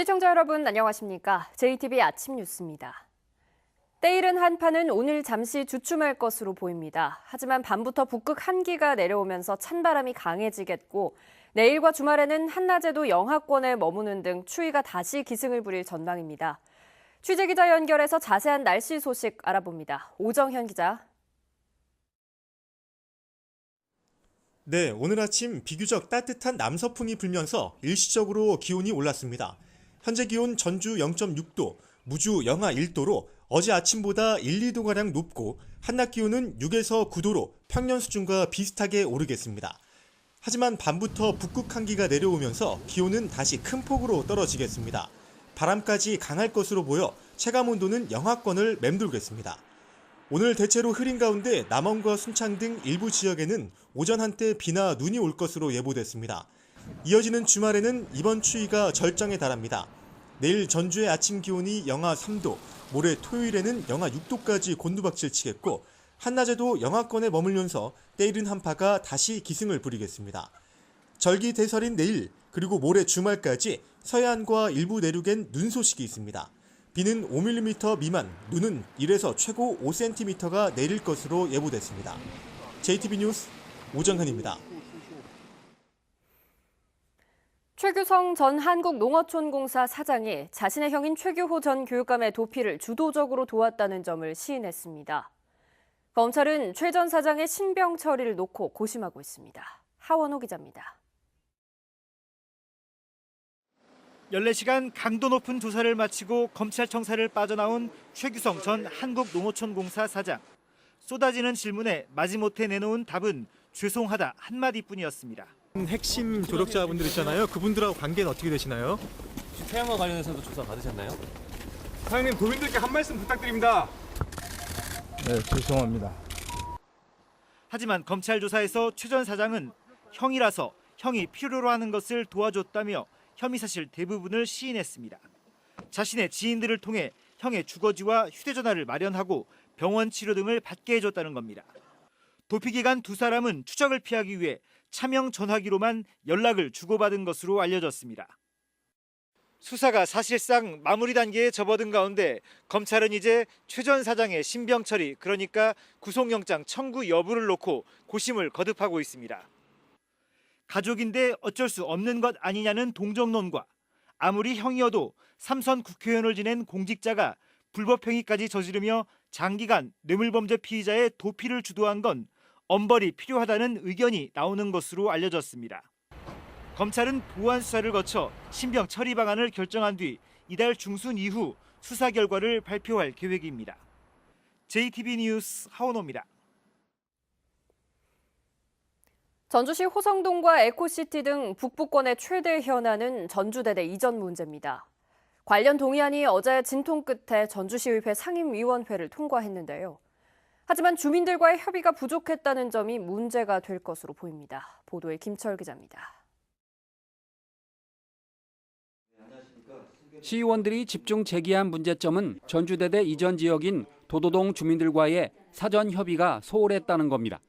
시청자 여러분 안녕하십니까? JTBC 아침 뉴스입니다. 때이른 한파는 오늘 잠시 주춤할 것으로 보입니다. 하지만 밤부터 북극 한기가 내려오면서 찬바람이 강해지겠고 내일과 주말에는 한낮에도 영하권에 머무는 등 추위가 다시 기승을 부릴 전망입니다. 취재기자 연결해서 자세한 날씨 소식 알아봅니다. 오정현 기자. 네, 오늘 아침 비교적 따뜻한 남서풍이 불면서 일시적으로 기온이 올랐습니다. 현재 기온 전주 0.6도, 무주 영하 1도로 어제 아침보다 1, 2도가량 높고 한낮 기온은 6에서 9도로 평년 수준과 비슷하게 오르겠습니다. 하지만 밤부터 북극 한기가 내려오면서 기온은 다시 큰 폭으로 떨어지겠습니다. 바람까지 강할 것으로 보여 체감온도는 영하권을 맴돌겠습니다. 오늘 대체로 흐린 가운데 남원과 순창 등 일부 지역에는 오전 한때 비나 눈이 올 것으로 예보됐습니다. 이어지는 주말에는 이번 추위가 절정에 달합니다. 내일 전주의 아침 기온이 영하 3도, 모레 토요일에는 영하 6도까지 곤두박질 치겠고 한낮에도 영하권에 머물면서 때이른 한파가 다시 기승을 부리겠습니다. 절기 대설인 내일 그리고 모레 주말까지 서해안과 일부 내륙엔 눈 소식이 있습니다. 비는 5mm 미만, 눈은 1에서 최고 5cm가 내릴 것으로 예보됐습니다. JTBC 뉴스 오정현입니다. 최규성 전 한국농어촌공사 사장이 자신의 형인 최규호 전 교육감의 도피를 주도적으로 도왔다는 점을 시인했습니다. 검찰은 최 전 사장의 신병 처리를 놓고 고심하고 있습니다. 하원호 기자입니다. 14시간 강도 높은 조사를 마치고 검찰청사를 빠져나온 최규성 전 한국농어촌공사 사장. 쏟아지는 질문에 마지못해 내놓은 답은 죄송하다 한마디뿐이었습니다. 핵심 조력자분들 있잖아요. 그분들하고 관계는 어떻게 되시나요? 태양과 관련해서도 조사 받으셨나요? 사장님, 도민들께 한 말씀 부탁드립니다. 네, 죄송합니다. 하지만 검찰 조사에서 최 전 사장은 형이라서 형이 필요로 하는 것을 도와줬다며 혐의 사실 대부분을 시인했습니다. 자신의 지인들을 통해 형의 주거지와 휴대전화를 마련하고 병원 치료 등을 받게 해줬다는 겁니다. 도피 기간 두 사람은 추적을 피하기 위해 차명 전화기로만 연락을 주고받은 것으로 알려졌습니다. 수사가 사실상 마무리 단계에 접어든 가운데 검찰은 이제 최 전 사장의 신병 처리, 그러니까 구속영장 청구 여부를 놓고 고심을 거듭하고 있습니다. 가족인데 어쩔 수 없는 것 아니냐는 동정론과 아무리 형이어도 3선 국회의원을 지낸 공직자가 불법행위까지 저지르며 장기간 뇌물범죄 피의자의 도피를 주도한 건 엄벌이 필요하다는 의견이 나오는 것으로 알려졌습니다. 검찰은 보완 수사를 거쳐 신병 처리 방안을 결정한 뒤 이달 중순 이후 수사 결과를 발표할 계획입니다. JTBC 뉴스 하원호입니다. 전주시 호성동과 에코시티 등 북부권의 최대 현안은 전주대대 이전 문제입니다. 관련 동의안이 어제 진통 끝에 전주시의회 상임위원회를 통과했는데요. 하지만 주민들과의 협의가 부족했다는 점이 문제가 될 것으로 보입니다. 보도에 김철 기자입니다. 시의원들이 집중 제기한 문제점은 전주대대 이전 지역인 도도동 주민들과의 사전 협의가 소홀했다는 겁니다.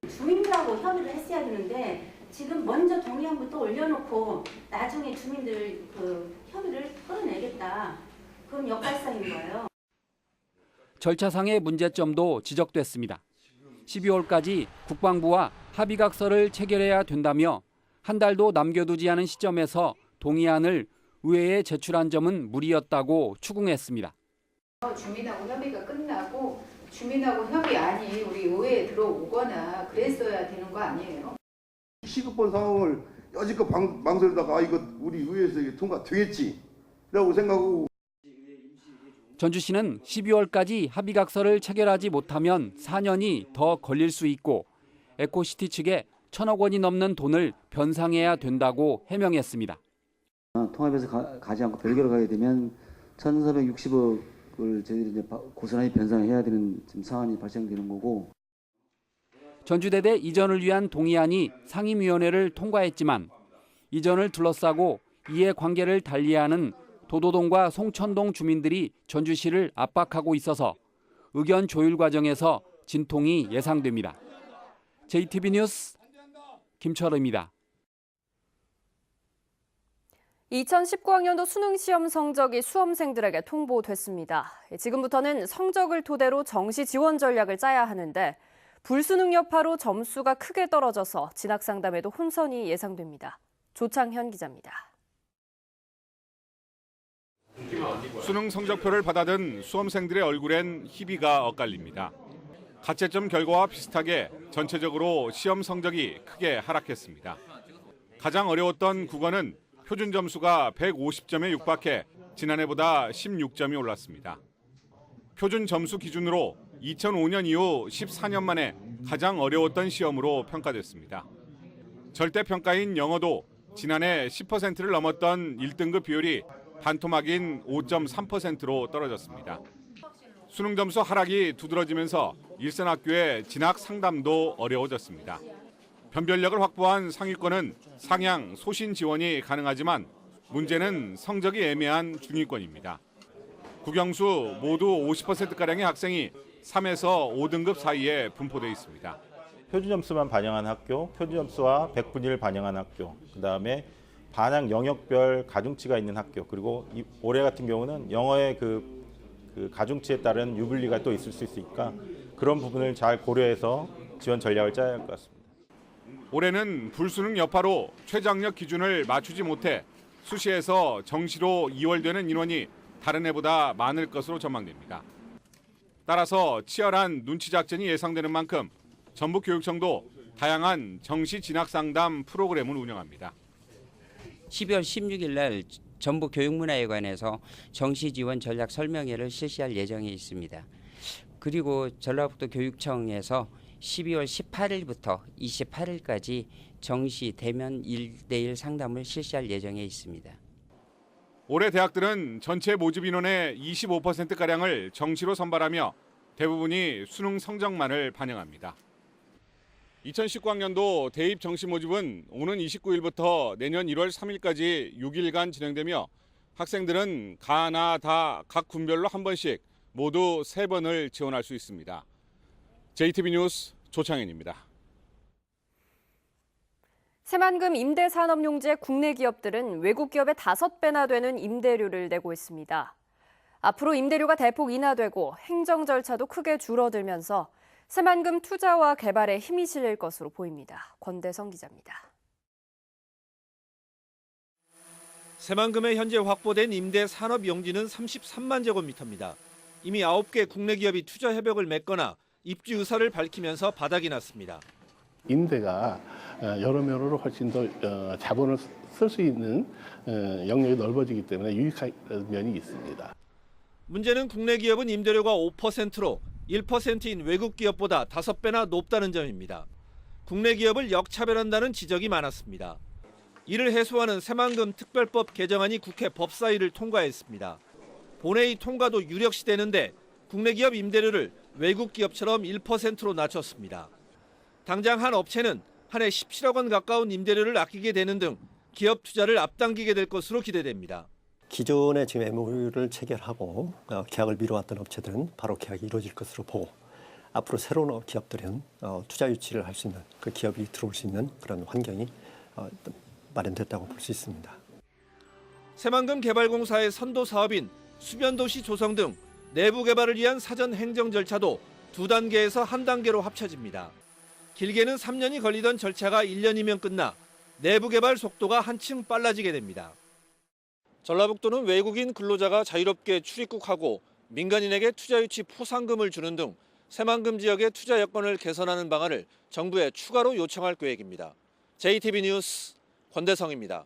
주민들하고 협의를 했어야 되는데 지금 먼저 동의안부터 올려놓고 나중에 주민들 협의를 끌어내겠다. 그건 역발상인 거예요. 절차상의 문제점도 지적됐습니다. 12월까지 국방부와 합의각서를 체결해야 된다며 한 달도 남겨두지 않은 시점에서 동의안을 의회에 제출한 점은 무리였다고 추궁했습니다. 주민하고 협의가 끝나고 주민하고 협의안이 우리 의회에 들어오거나 그랬어야 되는 거 아니에요? 시급한 상황을 여지껏 망설이다가 이거 우리 의회에서 이게 통과되겠지라고 생각하고. 전주시는 12월까지 합의각서를 체결하지 못하면 4년이 더 걸릴 수 있고 에코시티 측에 1,000억 원이 넘는 돈을 변상해야 된다고 해명했습니다. 통합해서 가지 않고 별개로 가게 되면 1,460억을 저희들이 이제 고스란히 변상해야 되는 지금 상황이 발생되는 거고. 전주대대 이전을 위한 동의안이 상임위원회를 통과했지만 이전을 둘러싸고 이해관계를 달리하는 도도동과 송천동 주민들이 전주시를 압박하고 있어서 의견 조율 과정에서 진통이 예상됩니다. JTBC 뉴스 김철우입니다. 2019학년도 수능 시험 성적이 수험생들에게 통보됐습니다. 지금부터는 성적을 토대로 정시 지원 전략을 짜야 하는데 불수능 여파로 점수가 크게 떨어져서 진학 상담에도 혼선이 예상됩니다. 조창현 기자입니다. 수능 성적표를 받아든 수험생들의 얼굴엔 희비가 엇갈립니다. 가채점 결과와 비슷하게 전체적으로 시험 성적이 크게 하락했습니다. 가장 어려웠던 국어는 표준 점수가 150점에 육박해 지난해보다 16점이 올랐습니다. 표준 점수 기준으로 2005년 이후 14년 만에 가장 어려웠던 시험으로 평가됐습니다. 절대평가인 영어도 지난해 10%를 넘었던 1등급 비율이 반토막인 5.3%로 떨어졌습니다. 수능 점수 하락이 두드러지면서 일선 학교의 진학 상담도 어려워졌습니다. 변별력을 확보한 상위권은 상향, 소신 지원이 가능하지만 문제는 성적이 애매한 중위권입니다. 국영수 모두 50%가량의 학생이 3에서 5등급 사이에 분포되어 있습니다. 표준 점수만 반영한 학교, 표준 점수와 100분의 1 반영한 학교, 그다음에 반항 영역별 가중치가 있는 학교, 그리고 올해 같은 경우는 영어의 그 가중치에 따른 유불리가 또 있을 수 있으니까 그런 부분을 잘 고려해서 지원 전략을 짜야 할 것 같습니다. 올해는 불수능 여파로 최저학력 기준을 맞추지 못해 수시에서 정시로 이월되는 인원이 다른 해보다 많을 것으로 전망됩니다. 따라서 치열한 눈치 작전이 예상되는 만큼 전북교육청도 다양한 정시 진학 상담 프로그램을 운영합니다. 12월 16일 날 전북교육문화회관에서 정시 지원 전략 설명회를 실시할 예정에 있습니다. 그리고 전라북도 교육청에서 12월 18일부터 28일까지 정시 대면 1대1 상담을 실시할 예정에 있습니다. 올해 대학들은 전체 모집 인원의 25%가량을 정시로 선발하며 대부분이 수능 성적만을 반영합니다. 2019학년도 대입 정시 모집은 오는 29일부터 내년 1월 3일까지 6일간 진행되며 학생들은 가나 다 각 군별로 한 번씩 모두 3번을 지원할 수 있습니다. JTB 뉴스 조창현입니다. 새만금 임대산업용지의 국내 기업들은 외국 기업의 5배나 되는 임대료를 내고 있습니다. 앞으로 임대료가 대폭 인하되고 행정 절차도 크게 줄어들면서 새만금 투자와 개발에 힘이 실릴 것으로 보입니다. 권대성 기자입니다. 새만금에 현재 확보된 임대 산업 용지는 33만 제곱미터입니다. 이미 9개 국내 기업이 투자 협약을 맺거나 입주 의사를 밝히면서 바닥이 났습니다. 임대가 여러모로 훨씬 더 자본을 쓸 수 있는 영역이 넓어지기 때문에 유익한 면이 있습니다. 문제는 국내 기업은 임대료가 5%로 1%인 외국 기업보다 5배나 높다는 점입니다. 국내 기업을 역차별한다는 지적이 많았습니다. 이를 해소하는 새만금 특별법 개정안이 국회 법사위를 통과했습니다. 본회의 통과도 유력시되는데 국내 기업 임대료를 외국 기업처럼 1%로 낮췄습니다. 당장 한 업체는 한 해 17억 원 가까운 임대료를 아끼게 되는 등 기업 투자를 앞당기게 될 것으로 기대됩니다. 기존에 지금 MOU를 체결하고 계약을 미뤄왔던 업체들은 바로 계약이 이루어질 것으로 보고 앞으로 새로운 기업들은 투자 유치를 할 수 있는 그 기업이 들어올 수 있는 그런 환경이 마련됐다고 볼 수 있습니다. 새만금 개발공사의 선도 사업인 수변도시 조성 등 내부 개발을 위한 사전 행정 절차도 2단계에서 한 단계로 합쳐집니다. 길게는 3년이 걸리던 절차가 1년이면 끝나 내부 개발 속도가 한층 빨라지게 됩니다. 전라북도는 외국인 근로자가 자유롭게 출입국하고 민간인에게 투자 유치 포상금을 주는 등 새만금 지역의 투자 여건을 개선하는 방안을 정부에 추가로 요청할 계획입니다. JTB 뉴스 권대성입니다.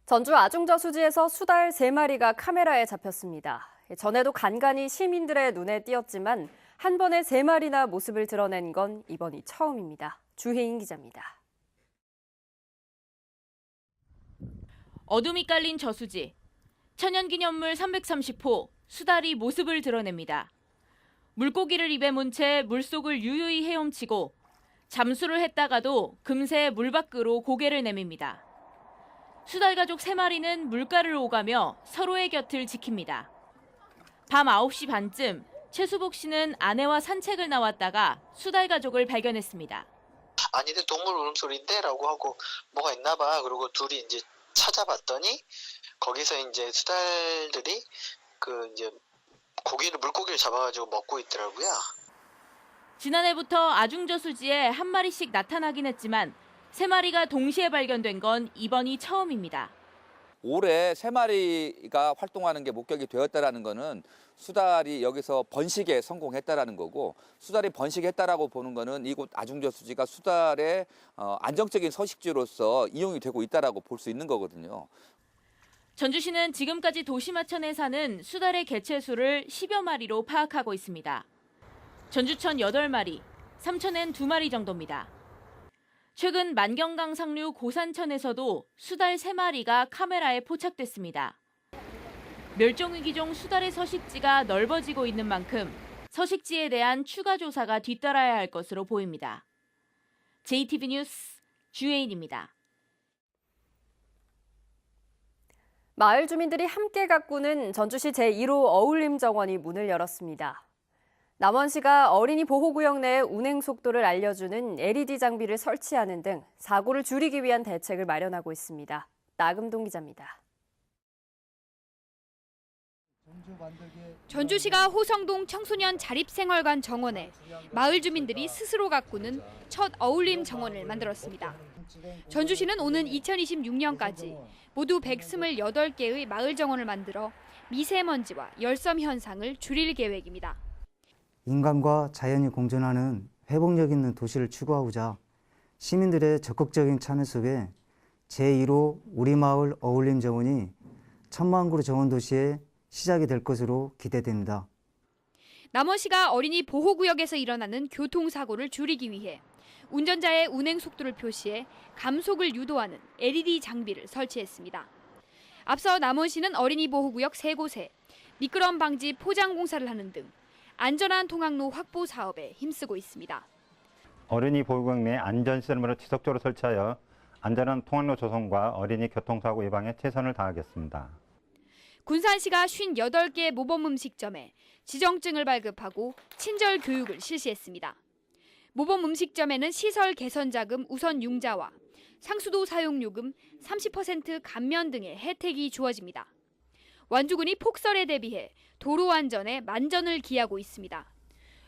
전주 아중저수지에서 수달 3마리가 카메라에 잡혔습니다. 전에도 간간히 시민들의 눈에 띄었지만 한 번에 3마리나 모습을 드러낸 건 이번이 처음입니다. 주혜인 기자입니다. 어둠이 깔린 저수지. 천연기념물 330호 수달이 모습을 드러냅니다. 물고기를 입에 문 채 물속을 유유히 헤엄치고 잠수를 했다가도 금세 물 밖으로 고개를 내밉니다. 수달 가족 3마리는 물가를 오가며 서로의 곁을 지킵니다. 밤 9시 반쯤 최수복 씨는 아내와 산책을 나왔다가 수달 가족을 발견했습니다. 아닌데 동물 울음소리인데? 라고 하고 뭐가 있나 봐. 그리고 둘이 이제 찾아봤더니 거기서 이제 수달들이 이제 물고기를 잡아가지고 먹고 있더라고요. 지난해부터 아중저수지에 한 마리씩 나타나긴 했지만 3마리가 동시에 발견된 건 이번이 처음입니다. 올해 3마리가 활동하는 게 목격이 되었다라는 거는 수달이 여기서 번식에 성공했다라는 거고, 수달이 번식했다라고 보는 거는 이곳 아중저수지가 수달의 안정적인 서식지로서 이용이 되고 있다라고 볼 수 있는 거거든요. 전주시는 지금까지 도시마천에 사는 수달의 개체수를 10여 마리로 파악하고 있습니다. 전주천 8마리, 삼천엔 2마리 정도입니다. 최근 만경강 상류 고산천에서도 수달 3마리가 카메라에 포착됐습니다. 멸종위기종 수달의 서식지가 넓어지고 있는 만큼 서식지에 대한 추가 조사가 뒤따라야 할 것으로 보입니다. JTB 뉴스 주혜인입니다. 마을 주민들이 함께 가꾸는 전주시 제1호 어울림정원이 문을 열었습니다. 남원시가 어린이 보호구역 내 운행 속도를 알려주는 LED 장비를 설치하는 등 사고를 줄이기 위한 대책을 마련하고 있습니다. 나금동 기자입니다. 전주시가 호성동 청소년 자립생활관 정원에 마을 주민들이 스스로 가꾸는 첫 어울림 정원을 만들었습니다. 전주시는 오는 2026년까지 모두 128개의 마을 정원을 만들어 미세먼지와 열섬 현상을 줄일 계획입니다. 인간과 자연이 공존하는 회복력 있는 도시를 추구하고자 시민들의 적극적인 참여 속에 제1호 우리마을 어울림 정원이 1000만 그루 정원 도시의 시작이 될 것으로 기대됩니다. 남원시가 어린이 보호구역에서 일어나는 교통사고를 줄이기 위해 운전자의 운행 속도를 표시해 감속을 유도하는 LED 장비를 설치했습니다. 앞서 남원시는 어린이 보호구역 3곳에 미끄럼 방지 포장 공사를 하는 등 안전한 통학로 확보 사업에 힘쓰고 있습니다. 어린이 보호구역 내 안전시설물을 지속적으로 설치하여 안전한 통학로 조성과 어린이 교통사고 예방에 최선을 다하겠습니다. 군산시가 58개 모범음식점에 지정증을 발급하고 친절 교육을 실시했습니다. 모범음식점에는 시설 개선 자금 우선 융자와 상수도 사용 요금 30% 감면 등의 혜택이 주어집니다. 완주군이 폭설에 대비해 도로 안전에 만전을 기하고 있습니다.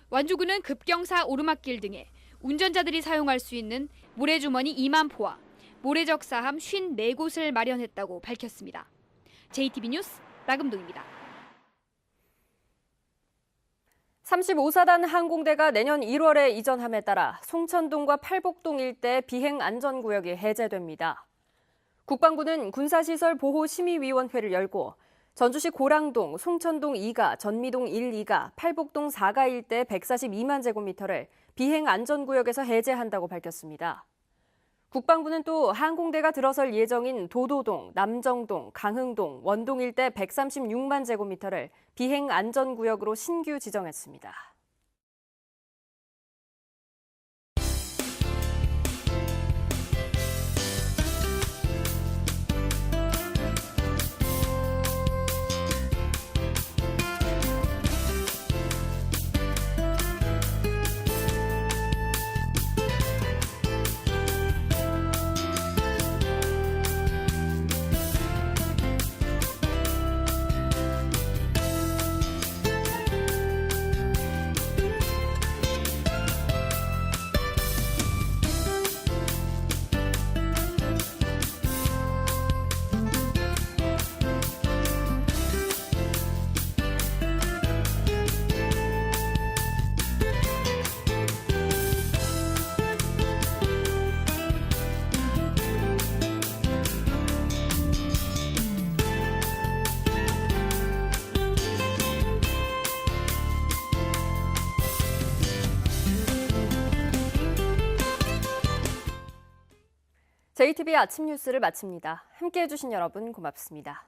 완주군은 급경사 오르막길 등에 운전자들이 사용할 수 있는 모래주머니 2만 포와 모래적사함 54곳을 마련했다고 밝혔습니다. JTB 뉴스 나금동입니다. 35사단 항공대가 내년 1월에 이전함에 따라 송천동과 팔복동 일대 비행 안전구역이 해제됩니다. 국방부는 군사시설 보호심의위원회를 열고 전주시 고랑동, 송천동 2가, 전미동 1, 2가, 팔복동 4가 일대 142만 제곱미터를 비행 안전구역에서 해제한다고 밝혔습니다. 국방부는 또 항공대가 들어설 예정인 도도동, 남정동, 강흥동, 원동 일대 136만 제곱미터를 비행 안전구역으로 신규 지정했습니다. JTB 아침 뉴스를 마칩니다. 함께해 주신 여러분 고맙습니다.